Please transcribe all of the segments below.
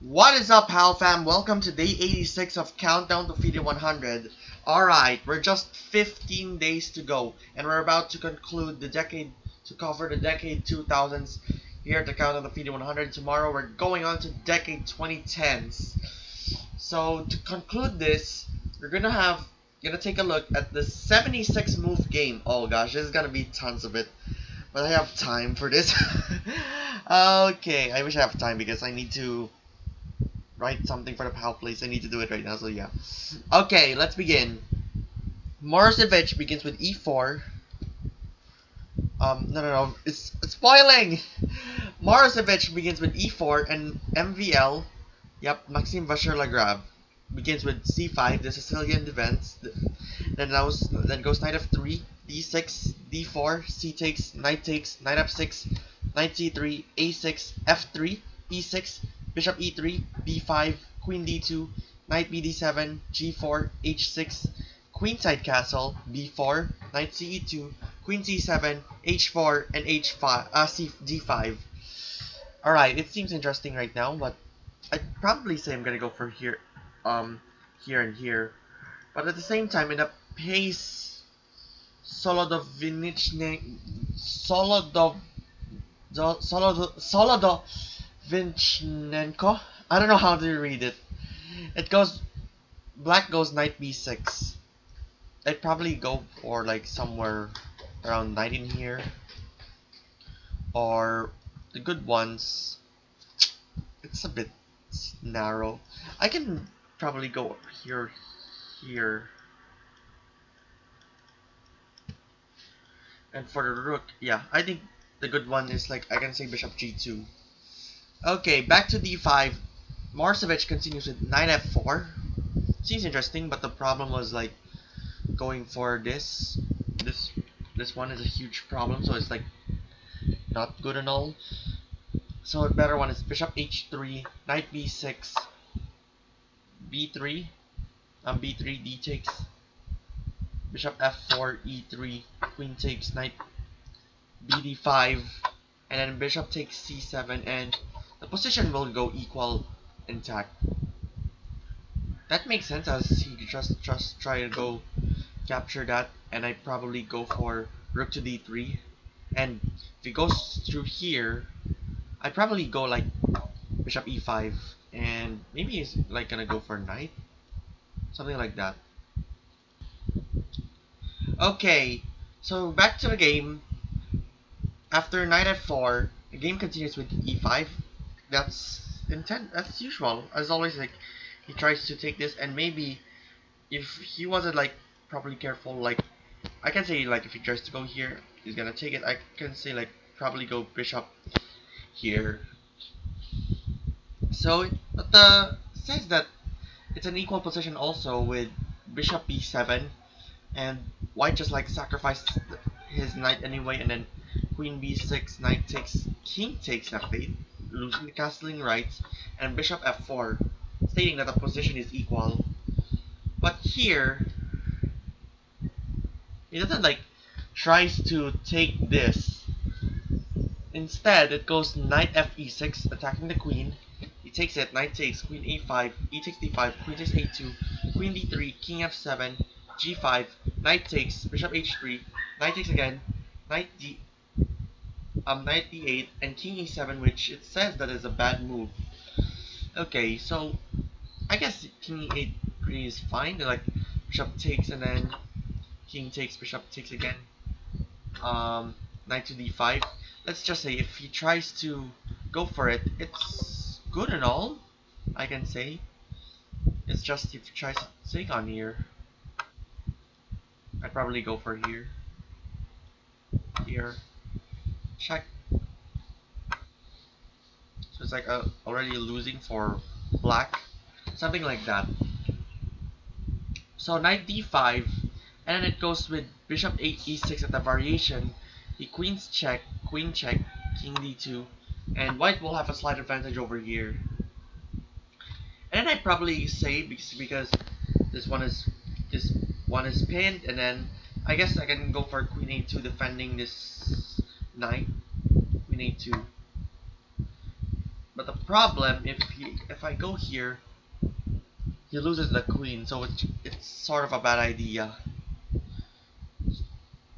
What is up, POW fam? Welcome to day 86 of Countdown to FIDE 100. Alright, we're just 15 days to go, and we're about to conclude the decade, to cover the decade 2000s here at the Countdown to FIDE 100. Tomorrow we're going on to decade 2010s. So to conclude this, we're gonna take a look at the 76 move game. Oh gosh, there's gonna be tons of it, but I have time for this. Okay, I wish I have time because I need to write something for the POW place. I need to do it right now, so yeah. Okay, let's begin. Morozevich begins with e4. No, it's spoiling! Morozevich begins with e4 and MVL. Yep, Maxime Vachier-Lagrave begins with c5, the Sicilian defense. Then goes knight f3, d6, d4, c takes, knight f6, knight c3, a6, f3, e6, bishop e3, b5, queen d2, knight bd7, g4, h6, queenside castle, b4, knight ce2, queen c7, h4, and h5, d5. Alright, it seems interesting right now, but I'd probably say I'm gonna go for here, here and here. But at the same time, in a pace Solodovinchenko. I don't know how to read it. It goes, black goes knight b6. I'd probably go for like somewhere around knight in here, or the good ones. It's a bit narrow. I can probably go here, and for the rook, yeah, I think the good one is like I can say bishop g2. Okay, back to d5. Morozevich continues with knight f4. Seems interesting, but the problem was like going for this. This one is a huge problem, so it's like not good and all. So the better one is bishop h3, knight b6, b3, b3, d takes, bishop f4, e3, queen takes, knight bd5, and then bishop takes c7, and the position will go equal intact. That makes sense, as he just try to go capture that, and I probably go for rook to d3, and if it goes through here, I probably go like bishop e5, and maybe he's like gonna go for knight, something like that. Okay, so back to the game. After knight f4, the game continues with e5. That's that's usual. As always, like he tries to take this, and maybe if he wasn't like properly careful, like I can say like if he tries to go here, he's gonna take it. I can say like probably go bishop here. So, but says that it's an equal position also with bishop b7, and white just like sacrificed his knight anyway, and then queen b6, knight takes, king takes f8, losing the castling rights, and bishop f4, stating that the position is equal. But here, he doesn't like tries to take this. Instead, it goes knight fe6, attacking the queen. He takes it, knight takes, queen a5, e takes d5, queen takes a2, queen d3, king f7, g5, knight takes, bishop h3, knight takes again, knight d8, and king e7, which it says that is a bad move. Okay, so I guess king e8 queen is fine. Like bishop takes and then king takes, bishop takes again. Knight to d5. Let's just say if he tries to go for it, it's good and all, I can say. It's just if he tries to take on here, I'd probably go for here. Here. Check. So it's like already losing for black. Something like that. So knight d5, and then it goes with bishop 8 e6 at the variation. The queen's check, queen check, king d2, and white will have a slight advantage over here. And then I'd probably say because this one is pinned, and then I guess I can go for queen a2 defending this knight. Queen a2. But the problem, if I go here, he loses the queen, so it's sort of a bad idea.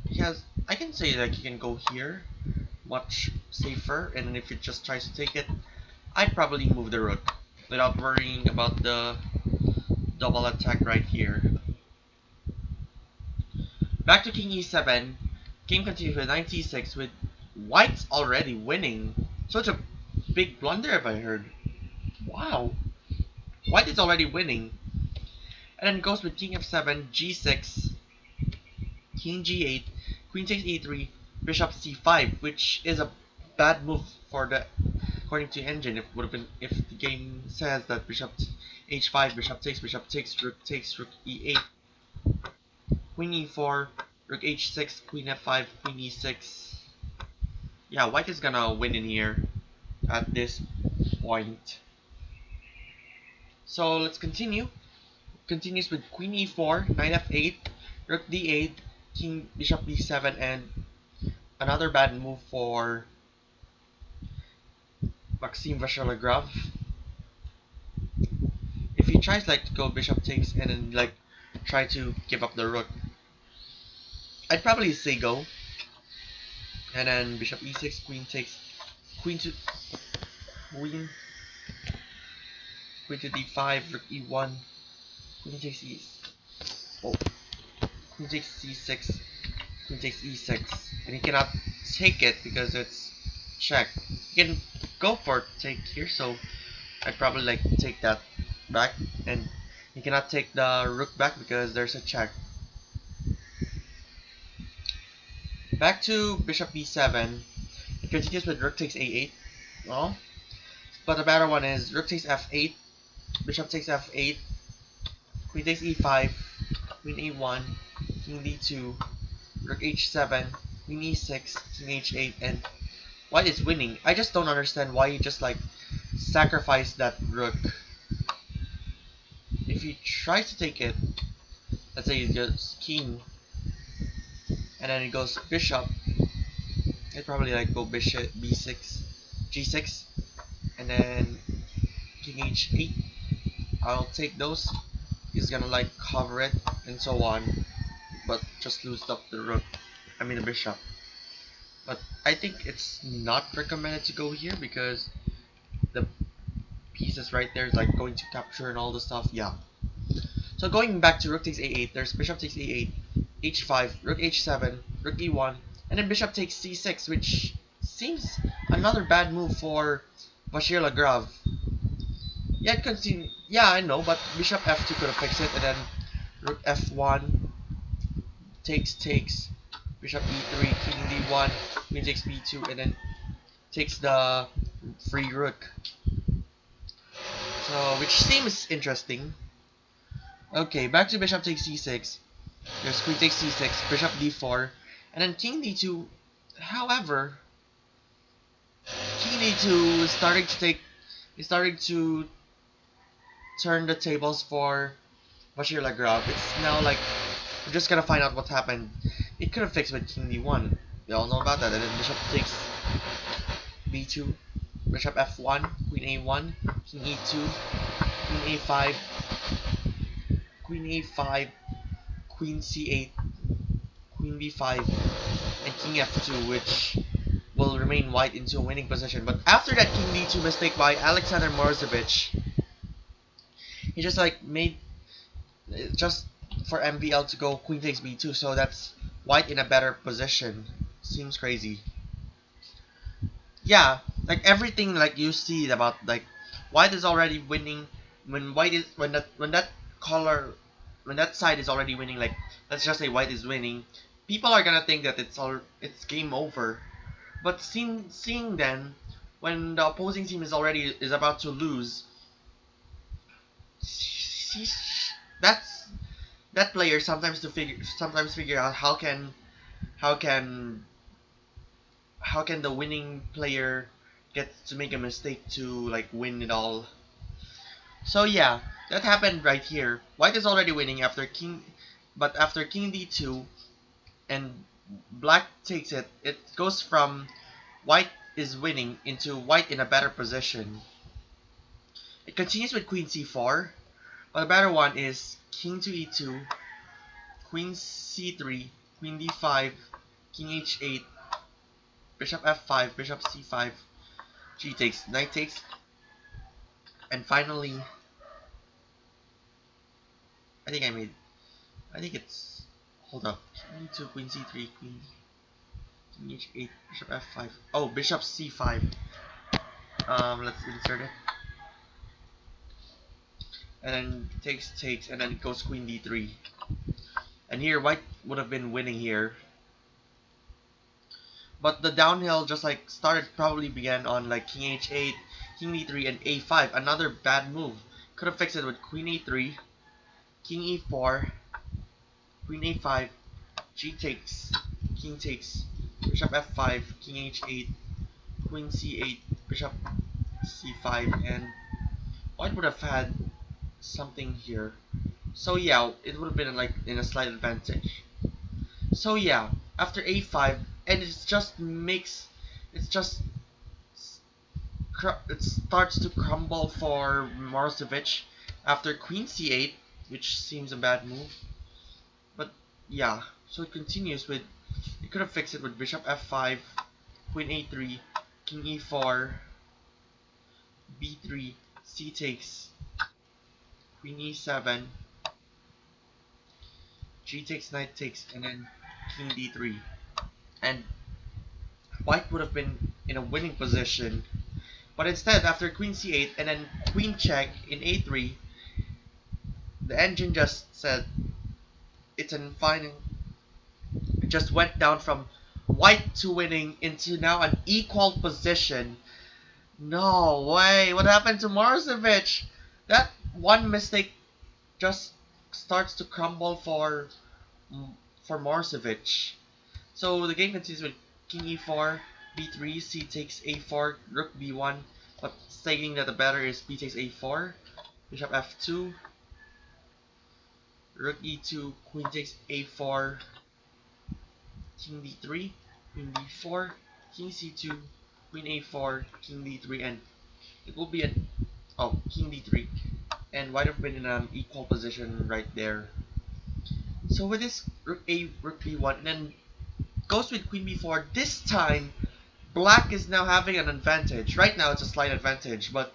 He has, I can say like he can go here, much safer, and if he just tries to take it, I'd probably move the rook without worrying about the double attack right here. Back to king e7. Game continues with knight c6 with white's already winning. Such a big blunder if I heard. Wow. White is already winning. And then goes with king f7, g6, king g8, queen takes e3, bishop c5, which is a bad move for the, according to engine. It would have been if the game says that bishop h5, bishop takes, rook e8, queen e4, rook h6, queen f5, queen e6. Yeah, white is gonna win in here at this point. So let's continue. Continues with queen e4, knight f8, rook d8, king bishop b7, and another bad move for Maxime Vachier-Lagrave. If he tries like to go bishop takes and then like try to give up the rook, I'd probably say go. And then bishop e6, queen takes, queen to queen, queen to d5, rook e1, queen takes e, oh, queen takes c6, queen takes e6, and he cannot take it because it's check. He can go for take here, so I'd probably like take that back, and he cannot take the rook back because there's a check. Back to bishop b7. It continues with rook takes a8. Well, but the better one is rook takes f8, bishop takes f8, queen takes e5, queen a1, king d2, rook h7, queen e6, king h8, and white is winning. I just don't understand why he just like sacrificed that rook. If he tries to take it, let's say he goes king, and then he goes bishop, I'd probably like go bishop b6, g6, and then king h8. I'll take those. He's gonna like cover it and so on, but just lose up the rook. I mean the bishop. But I think it's not recommended to go here because the pieces right there is like going to capture and all the stuff. Yeah. So going back to rook takes a8, there's bishop takes a8, h5, rook h7, rook e1, and then bishop takes c6, which seems another bad move for Vachier-Lagrave. Yeah, continue. Yeah, I know, but bishop f2 could have fixed it, and then rook f1 takes, bishop e3, king d1, queen takes b2, and then takes the free rook. So, which seems interesting. Okay, back to bishop takes c6. There's queen takes c6, bishop d4, and then king d2. However, king d2 is starting to turn the tables for Vachier-Lagrave. It's now like we're just gonna find out what happened. It could have fixed with king d1. We all know about that. And then bishop takes b2, bishop f1, queen a1, king e2, queen a5, queen a5, queen c8, queen b5, and king f2, which will remain white into a winning position. But after that king d2 mistake by Alexander Morozevich, he just like made just for MVL to go queen takes b2, so that's white in a better position. Seems crazy. Yeah, like everything like you see about like white is already winning when white is when that color when that side is already winning, like let's just say white is winning, people are gonna think that it's game over. But seeing then when the opposing team is about to lose, that's that player sometimes figure out how can the winning player get to make a mistake to like win it all. So yeah, that happened right here. White is already winning after king, but after king d2, and black takes it. It goes from white is winning into white in a better position. It continues with queen c4, but the better one is king to e2, queen c3, queen d5, king h8, bishop f5, bishop c5, g takes, knight takes, and finally, I think I made, I think it's, hold up, king e2, queen c3, queen, king h8, bishop f5, oh, bishop c5, let's insert it, and then takes, and then it goes queen d3, and here white would have been winning here, but the downhill just like started, probably began on like king h8, king d3, and a5, another bad move. Could have fixed it with queen a3, king e4, queen a5, g takes, king takes, bishop f5, king h8, queen c8, bishop c5, and white would have had something here. So yeah, it would have been like in a slight advantage. So yeah, after a5, and it's just it starts to crumble for Morozevich after queen c8, which seems a bad move. But yeah, so it continues with, you could have fixed it with bishop f5, queen a3, king e4, b3, c takes, queen e7, g takes, knight takes, and then king d3. And white would have been in a winning position. But instead, after queen c8 and then queen check in a3, the engine just said it's an final. It just went down from white to winning into now an equal position. No way! What happened to Morozevich? That one mistake just starts to crumble for Morozevich. So the game continues with king e4, b3, c takes a4, rook b1, but stating that the better is b takes a4, bishop f2, rook e2, queen takes a4, king d3, queen d4, king c2, queen a4, king d3, and it will be an, oh, king d3, and white have been in an equal position right there. So with this rook a, rook b1, and then goes with queen b4. This time, black is now having an advantage. Right now, it's a slight advantage, but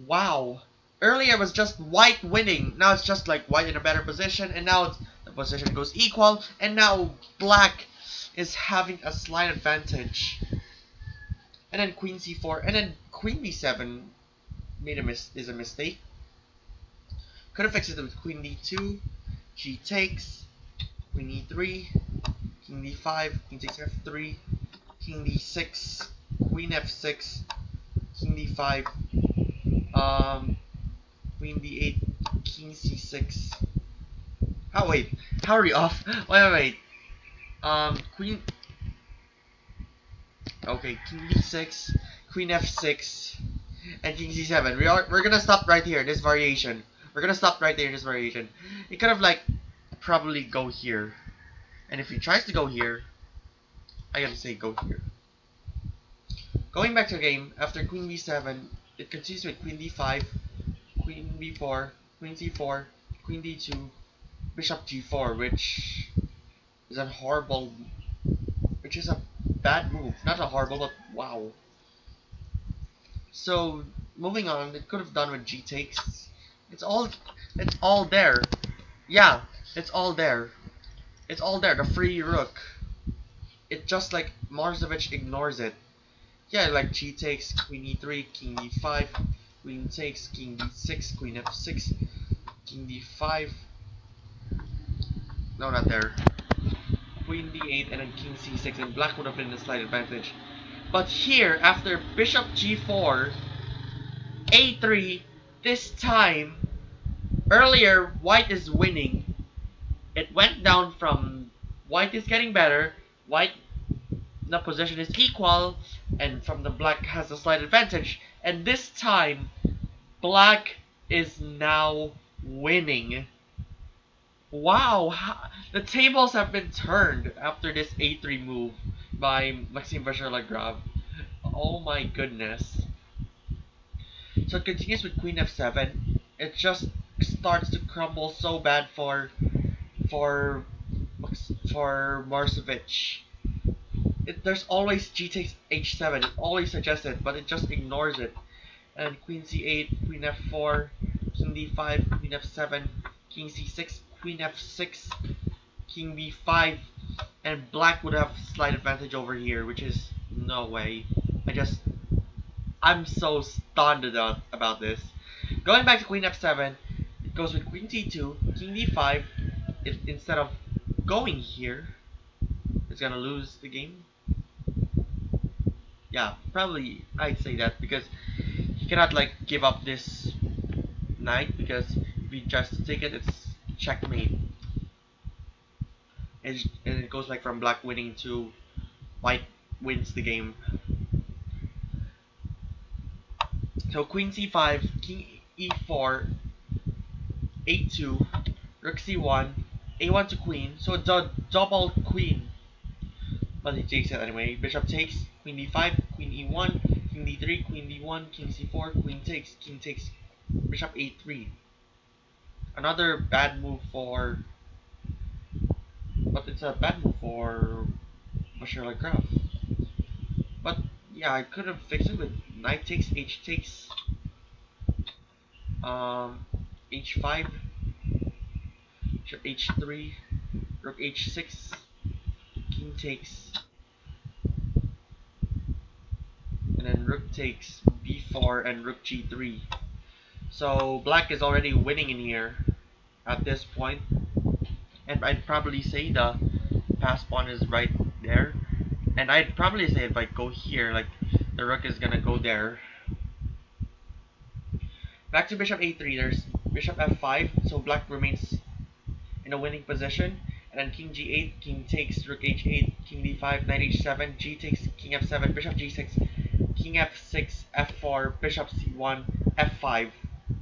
wow. Earlier it was just white winning. Now it's just like white in a better position, and now the position goes equal, and now black is having a slight advantage. And then queen c4, and then queen b7 is a mistake. Could have fixed it with queen d2, g takes, queen e3, king d5, king takes f3, king d6, queen f6, king d5, queen d8, king c6. Oh wait, how are we off? Wait. Queen. Okay, king d6, queen f6, and king c7. We're gonna stop right here. This variation. We're gonna stop right there in this variation. It could have like probably go here, and if he tries to go here, I gotta say go here. Going back to the game, after queen b7, it continues with queen d5, queen b4, queen c4, queen d2, bishop g4, which is a bad move. Not a horrible, but wow. So moving on, it could have done with g takes. It's all there. Yeah, it's all there. It's all there. The free rook. It just like Morozevich ignores it. Yeah, like g takes, queen e3, king e5, queen takes, king d6, queen f6, king d5. No, not there. Queen d8 and then king c6, and black would have been a slight advantage. But here, after bishop g4, a3, this time, earlier white is winning. It went down from white is getting better, white the position is equal, and from the black has a slight advantage. And this time, black is now winning. Wow, The tables have been turned after this a3 move by Maxime Vachier-Lagrave. Oh my goodness. So it continues with queen f7. It just starts to crumble so bad for for Morozevich. There's always g takes h7. It always suggests it, but it just ignores it. And queen c8, queen f4, king d5, queen f7, king c6, queen f6, king b5, and black would have slight advantage over here, which is no way. I'm so stunned about this. Going back to queen f7, it goes with queen c2, king d5. Instead of going here, it's gonna lose the game. Yeah, probably I'd say that because he cannot like give up this knight because if he tries to take it, it's checkmate. And it goes like from black winning to white wins the game. So queen c5, king e4, a2, rook c1, a1 to queen. So double queen. But he takes it anyway. Bishop takes, queen d5, queen e1, king d3, queen d1, king c4, queen takes, bishop a3. Another bad move for, but it's a bad move for Vachier-Lagrave. But yeah, I could have fixed it with knight takes, h takes, h5, bishop h3, rook h6, king takes, and then rook takes b4 and rook g3. So black is already winning in here at this point, and I'd probably say the pass pawn is right there, and I'd probably say if I go here, like the rook is gonna go there. Back to bishop a3, there's bishop f5, so black remains in a winning position, and then king g8, king takes, rook h8, king d5, knight h7, g takes, king f7, bishop g6, king f6, f4, bishop c1, f5.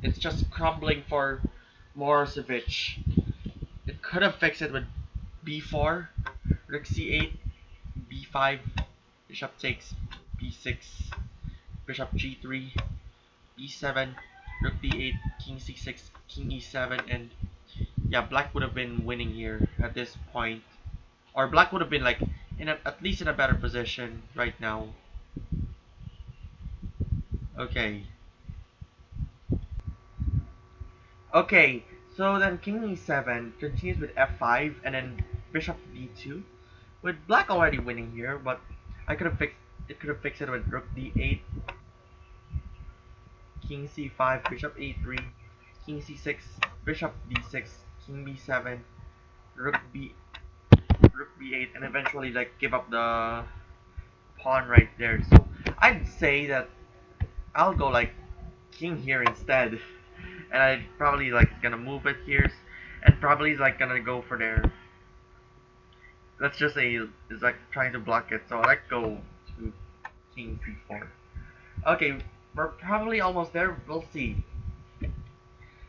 It's just crumbling for Morozevich. It could have fixed it with b4, rook c8, b5, bishop takes, b6, bishop g3, b7, rook d8, king c6, king e7, and yeah, black would have been winning here at this point. Or black would have been like at least in a better position right now. Okay. Okay, so then king e7 continues with f5 and then bishop d2. With black already winning here, but I could have fixed it with rook d8, king c5, bishop a3, king c6, bishop d6, king b7, rook b rook b8, and eventually like give up the pawn right there. So I'd say that I'll go like king here instead, and I'd probably like gonna move it here, and probably like gonna go for there. Let's just say is like trying to block it. So I like go to king c4. Okay, we're probably almost there. We'll see.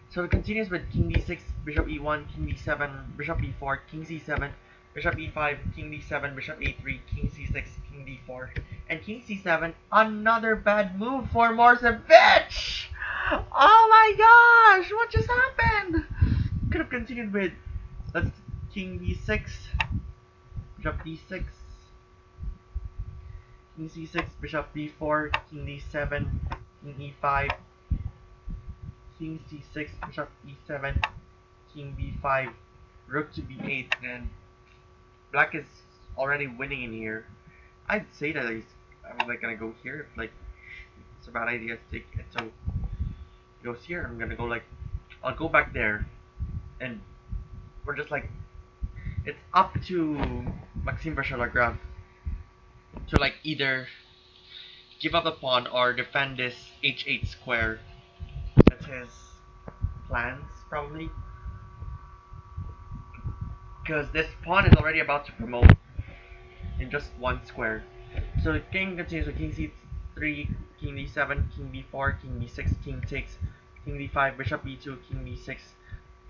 So it continues with king d6, bishop e1, king d7, bishop e4, king c7, bishop e5, king d7, bishop a3, king c6, king d4, and king c7. Another bad move for Morozevich! Oh my gosh! What just happened? Could have continued with let's king b6, bishop d6, king c6, bishop b4, king d7, king e5, king c6, bishop e7, king b5, rook to b8, and black is already winning in here. I'd say that I'm like gonna go here if like it's a bad idea to take it. So it goes here. I'm gonna go like I'll go back there, and we're just like it's up to Maxime Vachier-Lagrave to like either give up the pawn or defend this h8 square. That's his plans probably, because this pawn is already about to promote in just one square. So the king continues with king c3, king d7, king b4, king b6, king takes, king d5, bishop e2, king b6,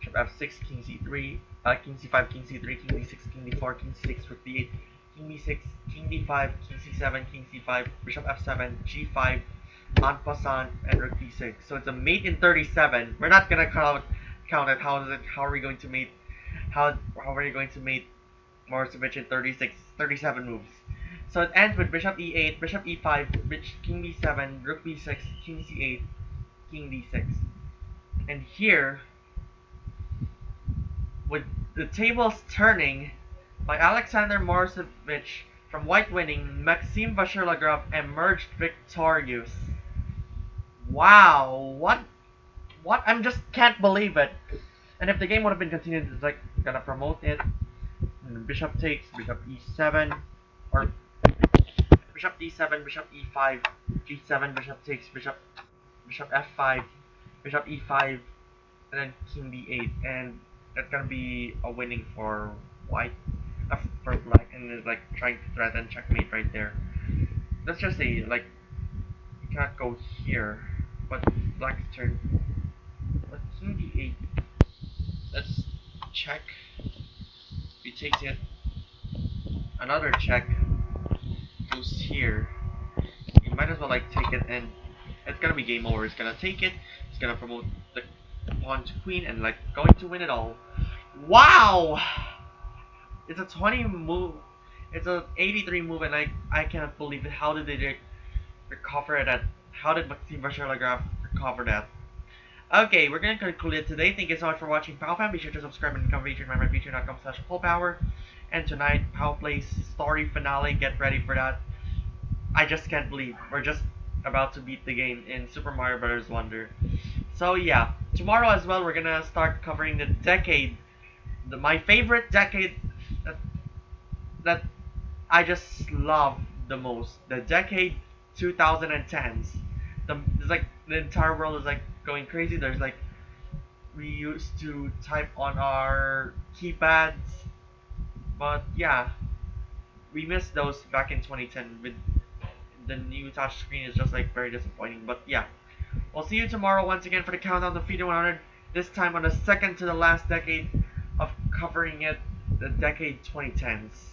bishop f6, king c3, king c5, king c3, king d6, king d4, king c6, rook d8, king d6, king d5, king c7, king c5, bishop f7, g5, en passant, and rook d6. So it's a mate in 37. We're not gonna count it. How are we going to mate? How are we going to mate Morozevich in 37 moves? So it ends with bishop e8, bishop e5, king b7, rook b6, king c8, king d6. And here, with the tables turning, by Alexander Morozevich from white winning, Maxime Vachier-Lagrave emerged victorious. Wow, what? I just can't believe it. And if the game would have been continued, it's like gonna promote it. And bishop takes, bishop e7, or bishop d7, bishop e5, g7, bishop takes, bishop f5, bishop e5, and then king d8, and that's gonna be a winning for white, for black, and it's like trying to threaten checkmate right there. Let's just say like you cannot go here, but black's turn. But king d8. Let's check. If he takes it, another check goes here. You might as well like take it, and it's gonna be game over. It's gonna take it. It's gonna promote the pawn to queen, and like going to win it all. Wow! It's a 20 move. It's a 83 move, and I cannot believe it. How did they recover that? How did Maxime Vachier-Lagrave recover that? Okay, we're gonna conclude it today. Thank you so much for watching POW Fam. Be sure to subscribe and become a patron at patreon.com/PaulPower. And tonight, POW plays story finale. Get ready for that. I just can't believe we're just about to beat the game in Super Mario Bros. Wonder. So yeah, tomorrow as well, we're gonna start covering the decade, my favorite decade that I just love the most, the decade 2010s. It's like the entire world is like going crazy. There's like we used to type on our keypads, but yeah, we missed those back in 2010 with the new touch screen. Is just like very disappointing. But yeah, we'll see you tomorrow once again for the countdown to Freedom 100. This time on the second to the last decade of covering it, the decade 2010s.